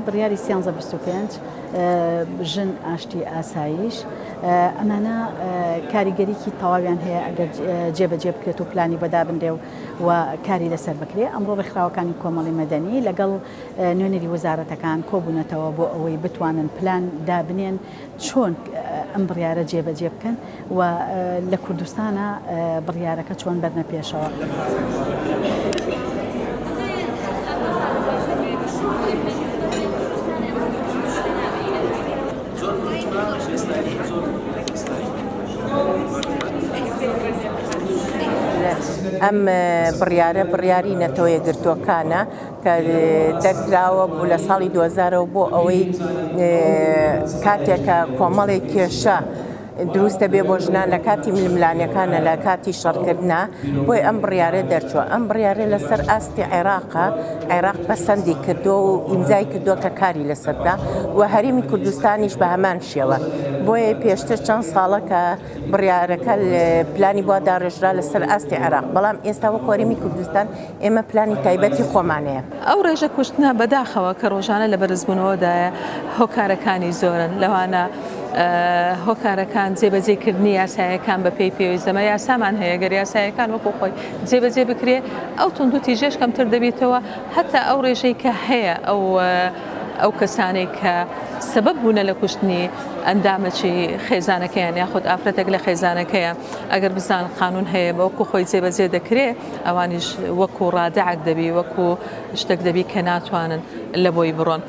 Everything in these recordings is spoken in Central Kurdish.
بڕیاری سیانزە 25 ژن ئاشتی ئاسایش ئەمانە کاریگەریکی تەواویان هەیە ئەگەر جێبەجێ بکرێت و پلانی بەدابنرێ و کاری لەسەر بکرێ. ئەمڕۆ ڕێکخراوەکانی کۆمەڵی مەدەنی لەگەڵ نوێنەری وەزارەتەکان کۆبوونەتەوە بۆ ئەوەی بتوانن پلان دابنێن چۆن ئەم بڕیارە جێبەجێ بکەن و لە کوردستانە بڕیارەکە چۆن بەرنە پێشەوە. ئەم بڕیاری نەتەوە یەکگرتووەکانە کە دەرکراوە بوو لە ساڵی 2000 بۆ ئەوەی کاتێکە کۆمەڵی کێشە دروستە بێ بۆ ژنان لە کاتی ململانیەکانە لە کاتی شەڕکردنا بۆی ئەم بڕیارە دەرچووە. ئەم بڕیارە لەسەر ئاستی عێراق پەسەندی کردو و ئیمزای کردووە کە کاری لەسەردا و هەرێمی کوردستانیش بە هەمان شێوە. بۆیە پێشتر چەند ساڵە کە بڕیارەکە پلانی بۆ داڕێژرا لەسەر ئاستی عێراق، بەڵام ئێستا وەکو هەرێمی کوردستان ئێمە پلانی تایبەتی خۆمانەیە. ئەو ڕێژە کوشتنە بەداخەوە کە ڕۆژانە لە بەرزبوونەوەدایە هۆکارەکانی زۆرن، لەوانە هۆکارەکان جێبەجێکردنی یاسایەکان بە پێی پێویستەمە یاسامان هەیە گەر یاسایەکان وەکو خۆی جێبەجێ بکرێ ئەو تونند و تیژێش کەمتر دەبێتەوە. هەتا ئەو ڕێژەی کە هەیە ئەو کەسانێک کە سبب بوونە لە کوشتنی ئەندامەی خێزانەکەیان یاخود ئافرەتێک لە خێزانەکەیە ئەگەر بزان قانون هەیە بە وەکو خۆی جێبەجێ دەکرێ ئەوانیش وەکو ڕادەعک دەبی وەکو شتێک دەبی کە ناتوانن لە بۆی بڕۆن.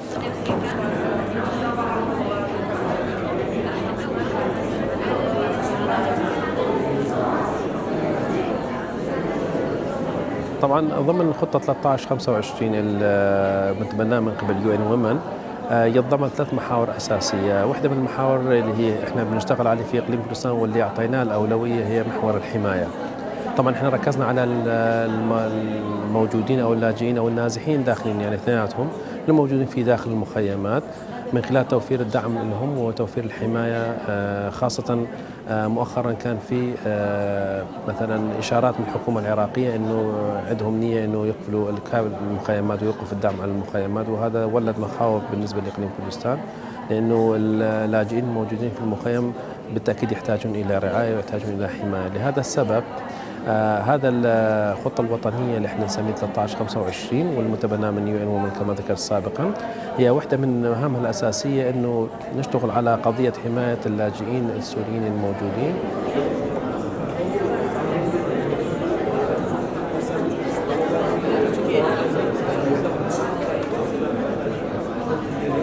طبعا ضمن خطة 1325 المتبناة من قبل UN Women يتضمن 3 محاور أساسية. واحدة من المحاور اللي هي احنا بنشتغل عليه في إقليم كردستان واللي أعطيناه الأولوية هي محور الحماية. طبعا احنا ركزنا على الموجودين أو اللاجئين أو النازحين داخلين، يعني اثنيناتهم الموجودين في داخل المخيمات، من خلال توفير الدعم لهم وتوفير الحماية. خاصة مؤخرا كان في مثلا إشارات من الحكومة العراقية أنه عندهم نية أنه يقفلوا المخيمات ويوقف الدعم على المخيمات، وهذا ولد مخاوف بالنسبة لإقليم كردستان، لأنه اللاجئين الموجودين في المخيم بالتأكيد يحتاجون إلى رعاية ويحتاجون إلى حماية. لهذا السبب هذا الخطة الوطنية اللي احنا نسميها 1325 والمتبناة من UN Women كما ذكرت سابقا، هي واحدة من مهامها الأساسية أنه نشتغل على قضية حماية اللاجئين السوريين الموجودين.